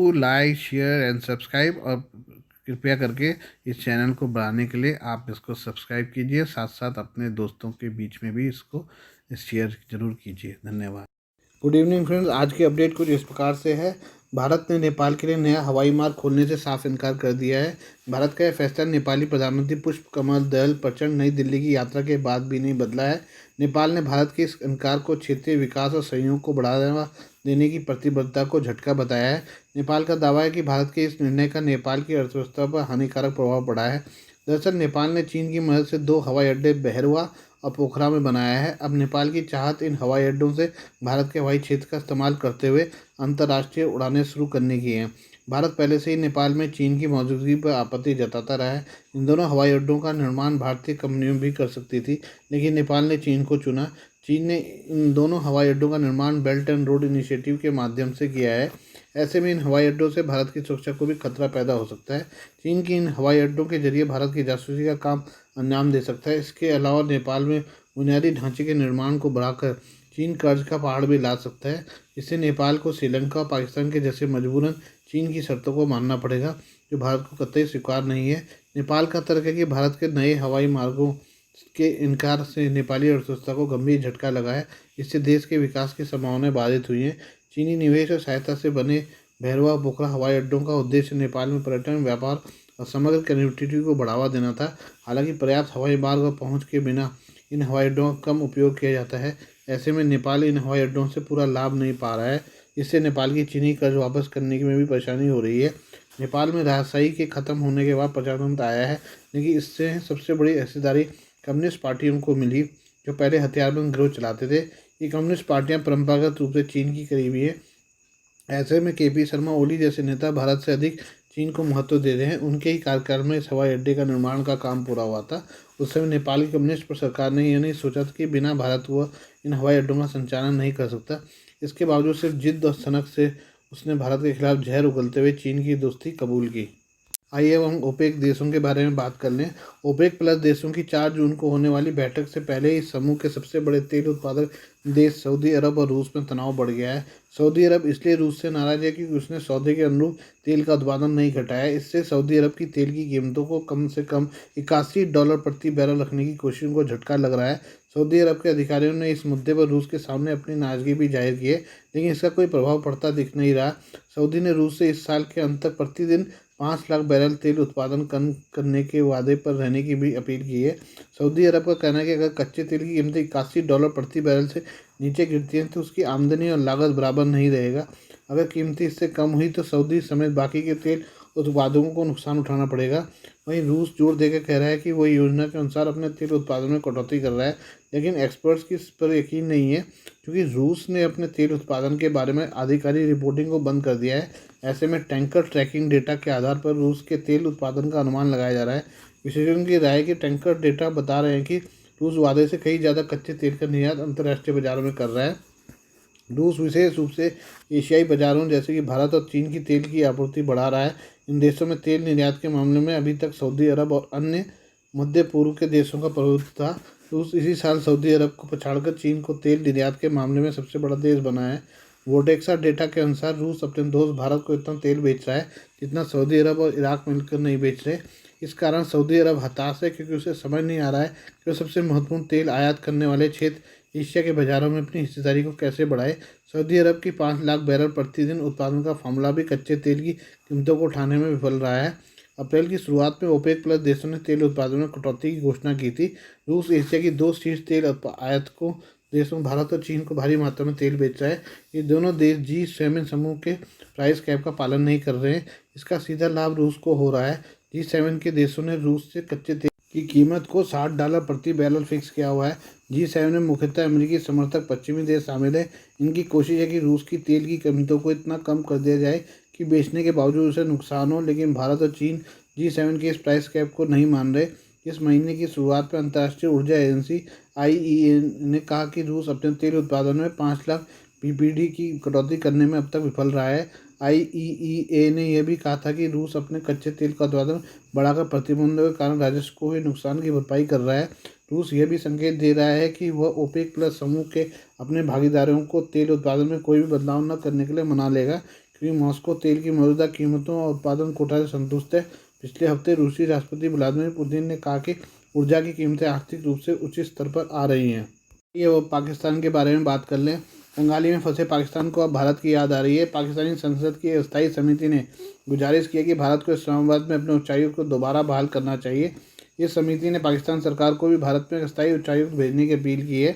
Do like share and subscribe, और कृपया करके इस चैनल को बढ़ाने के लिए आप इसको सब्सक्राइब कीजिए, साथ साथ अपने दोस्तों के बीच में भी इसको शेयर जरूर कीजिए। धन्यवाद। गुड इवनिंग फ्रेंड्स, आज की अपडेट कुछ इस प्रकार से है। भारत ने नेपाल के लिए नया हवाई मार्ग खोलने से साफ इनकार कर दिया है। भारत का यह फैसला नेपाली प्रधानमंत्री पुष्प कमल दहल प्रचंड नई दिल्ली की यात्रा के बाद भी नहीं बदला है। नेपाल ने भारत के इस इनकार को क्षेत्रीय विकास और सहयोग को बढ़ावा देने की प्रतिबद्धता को झटका बताया है। नेपाल का दावा है कि भारत के इस निर्णय का नेपाल की अर्थव्यवस्था पर हानिकारक प्रभाव पड़ा है। दरअसल नेपाल ने चीन की मदद से 2 हवाई अड्डे बहरवा और पोखरा में बनाया है। अब नेपाल की चाहत इन हवाई अड्डों से भारत के हवाई क्षेत्र का इस्तेमाल करते हुए अंतर्राष्ट्रीय उड़ानें शुरू करने की है। भारत पहले से ही नेपाल में चीन की मौजूदगी पर आपत्ति जताता रहा है। इन दोनों हवाई अड्डों का निर्माण भारतीय कंपनियों भी कर सकती थी, लेकिन नेपाल ने चीन को चुना। चीन ने इन दोनों हवाई अड्डों का निर्माण बेल्ट एंड रोड इनिशिएटिव के माध्यम से किया है। ऐसे में इन हवाई अड्डों से भारत की सुरक्षा को भी खतरा पैदा हो सकता है। चीन की इन हवाई अड्डों के जरिए भारत की जासूसी का काम अंजाम दे सकता है। इसके अलावा नेपाल में बुनियादी ढांचे के निर्माण को बढ़ाकर चीन कर्ज का पहाड़ भी ला सकता है। इससे नेपाल को श्रीलंका और पाकिस्तान के जैसे मजबूरन चीन की शर्तों को मानना पड़ेगा, जो भारत को कतई स्वीकार नहीं है। नेपाल का तर्क है कि भारत के नए हवाई मार्गों के इनकार से नेपाली अर्थव्यवस्था को गंभीर झटका लगा है। इससे देश के विकास की संभावनाएं बाधित हुई हैं। चीनी निवेश और सहायता से बने भैरवा पोखरा हवाई अड्डों का उद्देश्य नेपाल में पर्यटन, व्यापार और समग्र कनेक्टिविटी को बढ़ावा देना था। हालांकि पर्याप्त हवाई मार्ग और पहुंच के बिना इन हवाई अड्डों का कम उपयोग किया जाता है। ऐसे में नेपाल इन हवाई अड्डों से पूरा लाभ नहीं पा रहा है। इससे नेपाल की चीनी कर्ज वापस करने में भी परेशानी हो रही है। नेपाल में राजशाही के खत्म होने के बाद प्रजातंत्र आया है, लेकिन इससे सबसे बड़ी हिस्सेदारी कम्युनिस्ट पार्टियों को मिली, जो पहले हथियारबंद गिरोह चलाते थे। ये कम्युनिस्ट पार्टियां परंपरागत रूप से चीन की करीबी है। ऐसे में केपी शर्मा ओली जैसे नेता भारत से अधिक चीन को महत्व दे रहे हैं। उनके ही कार्यकाल में इस हवाई अड्डे का निर्माण का काम पूरा हुआ था। उस समय नेपाल की कम्युनिस्ट पर सरकार ने यह नहीं सोचा था कि बिना भारत हुआ इन हवाई अड्डों का संचालन नहीं कर सकता। इसके बावजूद सिर्फ जिद और सनक से उसने भारत के खिलाफ जहर उगलते हुए चीन की दोस्ती कबूल की। आइए अब हम ओपेक देशों के बारे में बात कर लें। ओपेक प्लस देशों की 4 जून को होने वाली बैठक से पहले ही समूह के सबसे बड़े तेल उत्पादक देश सऊदी अरब और रूस में तनाव बढ़ गया है। सऊदी अरब इसलिए रूस से नाराज है क्योंकि उसने सौदे के अनुरूप तेल का उत्पादन नहीं घटाया। इससे सऊदी अरब की तेल की कीमतों को कम से कम $81 प्रति बैरल रखने की कोशिशों को झटका लग रहा है। सऊदी अरब के अधिकारियों ने इस मुद्दे पर रूस के सामने अपनी नाराजगी भी जाहिर की है, लेकिन इसका कोई प्रभाव पड़ता दिख नहीं रहा। सऊदी ने रूस से इस साल के अंत तक प्रतिदिन 5 लाख बैरल तेल उत्पादन कम करने के वादे पर रहने की भी अपील की है। सऊदी अरब का कहना है कि अगर कच्चे तेल की कीमत $81 प्रति बैरल से नीचे गिरती हैं तो उसकी आमदनी और लागत बराबर नहीं रहेगा। अगर कीमतें इससे कम हुई तो सऊदी समेत बाकी के तेल उत्पादकों को नुकसान उठाना पड़ेगा। वहीं रूस जोर देकर कह रहा है कि वह योजना के अनुसार अपने तेल उत्पादन में कटौती कर रहा है, लेकिन एक्सपर्ट्स की इस पर यकीन नहीं है, क्योंकि रूस ने अपने तेल उत्पादन के बारे में आधिकारिक रिपोर्टिंग को बंद कर दिया है। ऐसे में टैंकर ट्रैकिंग डेटा के आधार पर रूस के तेल उत्पादन का अनुमान लगाया जा रहा है। विशेषज्ञों की राय है कि टैंकर डेटा बता रहे हैं कि रूस वादे से कहीं ज़्यादा कच्चे तेल का निर्यात अंतर्राष्ट्रीय बाजारों में कर रहा है। रूस विशेष रूप से एशियाई बाजारों जैसे कि भारत और चीन की तेल की आपूर्ति बढ़ा रहा है। इन देशों में तेल निर्यात के मामले में अभी तक सऊदी अरब और अन्य मध्य पूर्व के देशों का प्रभुत्व था। रूस इसी साल सऊदी अरब को पछाड़कर चीन को तेल निर्यात के मामले में सबसे बड़ा देश बना है। वोडेक्सा डेटा के अनुसार रूस अपने दोस्त भारत को इतना तेल बेच रहा है जितना सऊदी अरब और इराक मिलकर नहीं बेच रहे। इस कारण सऊदी अरब हताश है, क्योंकि उसे समझ नहीं आ रहा है कि वो सबसे महत्वपूर्ण तेल आयात करने वाले क्षेत्र एशिया के बाजारों में अपनी हिस्सेदारी को कैसे बढ़ाए। सऊदी अरब की 5 लाख बैरल प्रतिदिन उत्पादन का फॉर्मूला भी कच्चे तेल की कीमतों को उठाने में विफल रहा है। अप्रैल की शुरुआत में ओपेक प्लस देशों ने तेल उत्पादन में कटौती की घोषणा की थी। रूस एशिया की 2 शीर्ष तेल आयातकों देशों भारत और चीन को भारी मात्रा में तेल बेच रहा है। ये दोनों देश G7 समूह के प्राइस कैप का पालन नहीं कर रहे हैं। इसका सीधा लाभ रूस को हो रहा है। G7 के देशों ने रूस से कच्चे तेल की कीमत को $60 प्रति बैरल फिक्स किया हुआ है। G7 में मुख्यतः अमेरिकी समर्थक पश्चिमी देश शामिल है। इनकी कोशिश है कि रूस की तेल की कीमतों को इतना कम कर दिया जाए कि बेचने के बावजूद उसे नुकसान हो, लेकिन भारत और चीन G7 के इस प्राइस कैप को नहीं मान रहे। इस महीने की शुरुआत में अंतर्राष्ट्रीय ऊर्जा एजेंसी IEA ने कहा कि रूस अपने तेल उत्पादन में 5 लाख ppd की कटौती करने में अब तक विफल रहा है। IEA ने यह भी कहा था कि रूस अपने कच्चे तेल का उत्पादन बढ़ाकर प्रतिबंधों के कारण राजस्व को हुए नुकसान की भरपाई कर रहा है। रूस यह भी संकेत दे रहा है कि वह ओपेक प्लस समूह के अपने भागीदारों को तेल उत्पादन में कोई भी बदलाव न करने के लिए मना लेगा, क्योंकि मॉस्को तेल की मौजूदा कीमतों और उत्पादन कोटा से संतुष्ट है। पिछले हफ्ते रूसी राष्ट्रपति व्लादिमीर पुतिन ने कहा कि ऊर्जा की कीमतें आर्थिक रूप से उचित स्तर पर आ रही हैं। ये वो पाकिस्तान के बारे में बात कर लें। बंगाली में फंसे पाकिस्तान को अब भारत की याद आ रही है। पाकिस्तानी संसद की अस्थायी समिति ने गुजारिश की है कि भारत को इस्लामाबाद में अपने उच्चायुक्त को दोबारा बहाल करना चाहिए। इस समिति ने पाकिस्तान सरकार को भी भारत में अस्थायी उच्चायुक्त भेजने की अपील की है।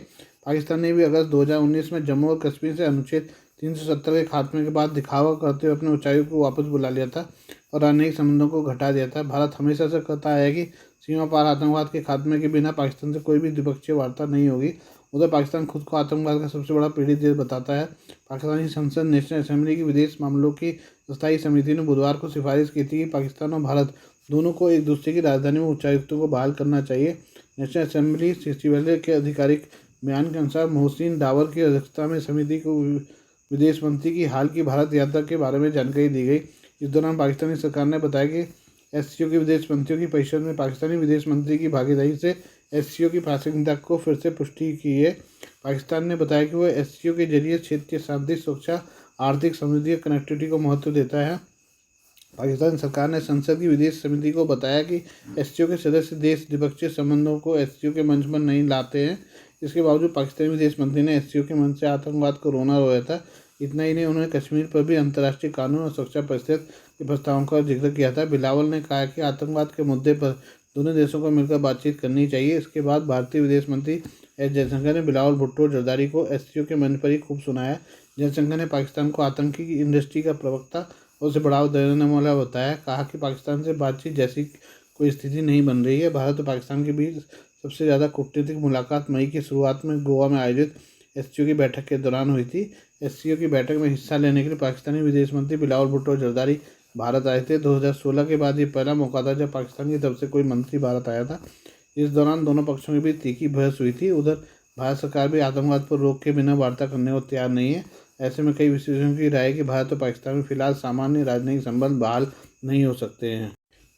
पाकिस्तान ने भी अगस्त 2019 में जम्मू और कश्मीर से अनुच्छेद 370 के खात्मे के बाद दिखावा करते हुए अपने उच्चायुक्त को वापस बुला लिया था और राजनयिक संबंधों को घटा दिया था। भारत हमेशा से कहता है कि सीमा पार आतंकवाद के खात्मे के बिना पाकिस्तान से कोई भी द्विपक्षीय वार्ता नहीं होगी। उधर पाकिस्तान खुद को आतंकवाद का सबसे बड़ा पीड़ित देश बताता है। पाकिस्तानी संसद नेशनल असेंबली की विदेश मामलों की अस्थायी समिति ने बुधवार को सिफारिश की थी कि पाकिस्तान और भारत दोनों को एक दूसरे की राजधानी में उच्चायुक्तों को बहाल करना चाहिए। नेशनल असेंबली सचिवालय के आधिकारिक बयान के अनुसार मोहसिन डावर की अध्यक्षता में समिति को विदेश मंत्री की हाल की भारत यात्रा के बारे में जानकारी दी गई। इस दौरान पाकिस्तानी सरकार ने बताया कि एससीओ के विदेश मंत्रियों की परिषद में पाकिस्तानी विदेश मंत्री की भागीदारी से एससीओ की प्रासंगिकता को फिर से पुष्टि की है। पाकिस्तान ने बताया कि वह एससीओ के जरिए क्षेत्र की शांति, सुरक्षा, आर्थिक समृद्धि और कनेक्टिविटी को महत्व देता है। पाकिस्तान सरकार ने संसद की विदेश समिति को बताया कि एससीओ के सदस्य देश द्विपक्षीय संबंधों को एससीओ के मंच पर नहीं लाते हैं। इसके बावजूद पाकिस्तानी विदेश मंत्री ने एससीओ के मंच से आतंकवाद को रोना रोया था। इतना ही नहीं, उन्होंने कश्मीर पर भी अंतर्राष्ट्रीय कानून और सुरक्षा परिषद के प्रस्तावों का जिक्र किया था। बिलावल ने कहा कि आतंकवाद के मुद्दे पर दोनों देशों को मिलकर बातचीत करनी चाहिए। इसके बाद भारतीय विदेश मंत्री एस जयशंकर ने बिलावल भुट्टो जरदारी को एससीओ के मंच पर ही खूब सुनाया। जयशंकर ने पाकिस्तान को आतंकी की इंडस्ट्री का प्रवक्ता और उसे बढ़ावा देने वाला बताया। कहा कि पाकिस्तान से बातचीत जैसी कोई स्थिति नहीं बन रही है। भारत और पाकिस्तान के बीच सबसे ज़्यादा कूटनीतिक मुलाकात मई की शुरुआत में गोवा में आयोजित एससीओ की बैठक के दौरान हुई थी। एससीओ की बैठक में हिस्सा लेने के लिए पाकिस्तानी विदेश मंत्री बिलावल भुट्टो जरदारी भारत आए थे। 2016 के बाद ये पहला मौका था जब पाकिस्तान की तरफ से कोई मंत्री भारत आया था। इस दौरान दोनों पक्षों के बीच तीखी बहस हुई थी। उधर भारत सरकार भी आतंकवाद पर रोक के बिना वार्ता करने को तैयार नहीं है। ऐसे में कई विशेषज्ञों की राय है कि भारत और पाकिस्तान में फिलहाल सामान्य राजनयिक संबंध बहाल नहीं हो सकते हैं।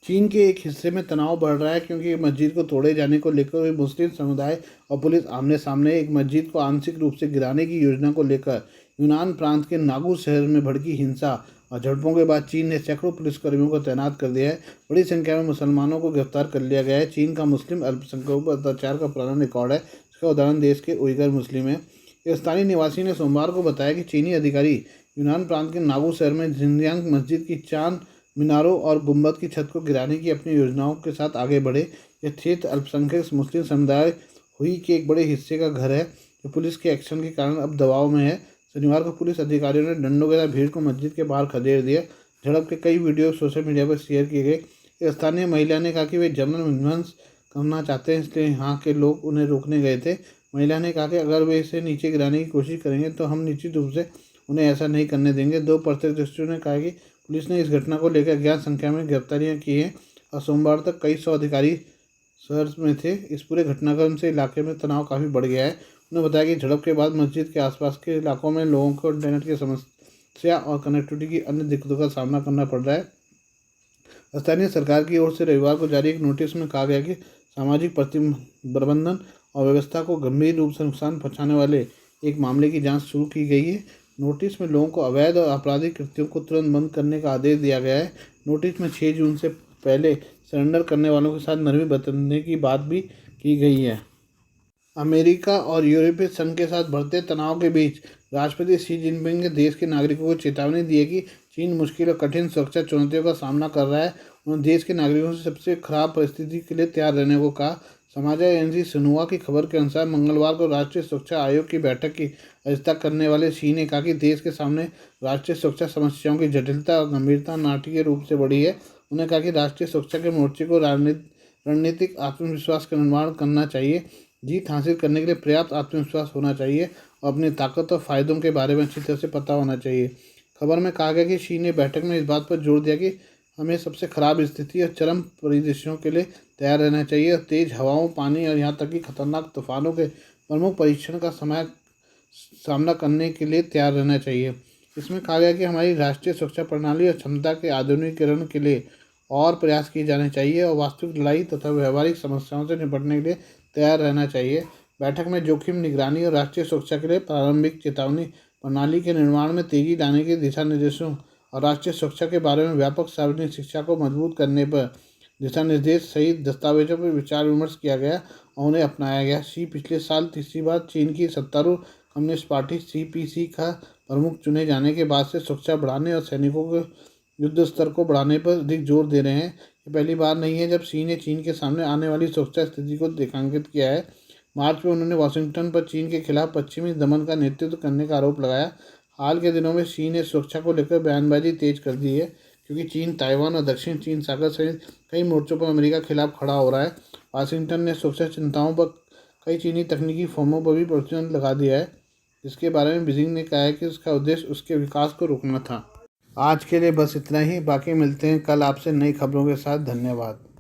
चीन के एक हिस्से में तनाव बढ़ रहा है क्योंकि मस्जिद को तोड़े जाने को लेकर हुई मुस्लिम समुदाय और पुलिस आमने सामने। एक मस्जिद को आंशिक रूप से गिराने की योजना को लेकर यूनान प्रांत के नागू शहर में भड़की हिंसा और झड़पों के बाद चीन ने सैकड़ों पुलिसकर्मियों को तैनात कर दिया है। बड़ी संख्या में मुसलमानों को गिरफ्तार कर लिया गया है। चीन का मुस्लिम अल्पसंख्यकों पर अत्याचार का पुराना रिकॉर्ड है। इसका उदाहरण देश के उइगर मुस्लिम है। एक स्थानीय निवासी ने सोमवार को बताया कि चीनी अधिकारी यूनान प्रांत के नागू शहर में जिनजियांग मस्जिद की चांद मीनारों और गुंबद की छत को गिराने की अपनी योजनाओं के साथ आगे बढ़े। यह क्षेत्र अल्पसंख्यक मुस्लिम समुदाय हुई के एक बड़े हिस्से का घर है जो पुलिस के एक्शन के कारण अब दबाव में है। शनिवार को पुलिस अधिकारियों ने डंडों के साथ भीड़ को मस्जिद के बाहर खदेड़ दिया। झड़प के कई वीडियो सोशल मीडिया पर शेयर किए गए। एक स्थानीय महिला ने कहा कि वे जबरन विध्वंस करना चाहते हैं, इसलिए यहाँ के लोग उन्हें रोकने गए थे। महिला ने कहा कि अगर वे इसे नीचे गिराने की कोशिश करेंगे तो हम निश्चित रूप से उन्हें ऐसा नहीं करने देंगे। दो प्रत्यक्षदर्शियों ने कहा कि पुलिस ने इस घटना को लेकर अज्ञात संख्या में गिरफ्तारियां की हैं और सोमवार तक कई सौ अधिकारी शहर में थे। इस पूरे घटनाक्रम से इलाके में तनाव काफ़ी बढ़ गया है। उन्होंने बताया कि झड़प के बाद मस्जिद के आसपास के इलाकों में लोगों को इंटरनेट की समस्या और कनेक्टिविटी की अन्य दिक्कतों का सामना करना पड़ रहा है। स्थानीय सरकार की ओर से रविवार को जारी एक नोटिस में कहा गया कि सामाजिक प्रबंधन और व्यवस्था को गंभीर रूप से नुकसान पहुंचाने वाले एक मामले की जांच शुरू की गई है। नोटिस में लोगों को अवैध और आपराधिक कृत्यों को तुरंत बंद करने का आदेश दिया गया है। नोटिस में 6 जून से पहले सरेंडर करने वालों के साथ नरमी बरतने की बात भी की गई है। अमेरिका और यूरोपीय संघ के साथ बढ़ते तनाव के बीच राष्ट्रपति शी जिनपिंग ने देश के नागरिकों को चेतावनी दी है कि चीन मुश्किल और कठिन सुरक्षा चुनौतियों का सामना कर रहा है। उन्होंने देश के नागरिकों से सबसे खराब परिस्थिति के लिए तैयार रहने को कहा। समाचार एजेंसी सिन्हुआ की खबर के अनुसार मंगलवार को राष्ट्रीय सुरक्षा आयोग की बैठक की अध्यक्षता करने वाले शी ने कहा कि देश के सामने राष्ट्रीय सुरक्षा समस्याओं की जटिलता और गंभीरता नाटकीय रूप से बढ़ी है। उन्होंने कहा कि राष्ट्रीय सुरक्षा के मोर्चे को रणनीतिक आत्मविश्वास का निर्माण करना चाहिए। जीत हासिल करने के लिए पर्याप्त आत्मविश्वास होना चाहिए और अपनी ताकत और फायदों के बारे में अच्छी तरह से पता होना चाहिए। खबर में कहा गया कि शी ने बैठक में इस बात पर जोर दिया कि हमें सबसे खराब स्थिति और चरम परिदृश्यों के लिए तैयार रहना चाहिए और तेज हवाओं, पानी और यहाँ तक कि खतरनाक तूफानों के प्रमुख परीक्षण का सामना करने के लिए तैयार रहना चाहिए। इसमें कहा गया कि हमारी राष्ट्रीय सुरक्षा प्रणाली और क्षमता के आधुनिकीकरण के लिए और प्रयास किए जाने चाहिए और वास्तविक लड़ाई तथा व्यवहारिक समस्याओं से निपटने के लिए तैयार रहना चाहिए। बैठक में जोखिम निगरानी और राष्ट्रीय सुरक्षा के लिए प्रारंभिक चेतावनी प्रणाली के निर्माण में तेजी लाने के दिशा निर्देशों और राष्ट्रीय सुरक्षा के बारे में व्यापक सार्वजनिक शिक्षा को मजबूत करने पर दिशा निर्देश सहित दस्तावेजों पर विचार विमर्श किया गया और उन्हें अपनाया गया। शी पिछले साल तीसरी बार चीन की सत्तारूढ़ कम्युनिस्ट पार्टी CPC का प्रमुख चुने जाने के बाद से सुरक्षा बढ़ाने और सैनिकों के युद्ध स्तर को बढ़ाने पर अधिक जोर दे रहे हैं। ये पहली बार नहीं है जब शी ने चीन के सामने आने वाली सुरक्षा स्थिति को रेखांकित किया है। मार्च में उन्होंने वाशिंगटन पर चीन के खिलाफ पश्चिमी दमन का नेतृत्व करने का आरोप लगाया। हाल के दिनों में शी ने सुरक्षा को लेकर बयानबाजी तेज कर दी है, क्योंकि चीन ताइवान और दक्षिण चीन सागर सहित कई मोर्चों पर अमेरिका के खिलाफ खड़ा हो रहा है। वाशिंगटन ने सुरक्षा चिंताओं पर कई चीनी तकनीकी फर्मों पर भी प्रतिबंध लगा दिया है, जिसके बारे में बीजिंग ने कहा है कि उसका उद्देश्य उसके विकास को रोकना था। आज के लिए बस इतना ही, बाकी मिलते हैं कल आपसे नई खबरों के साथ। धन्यवाद।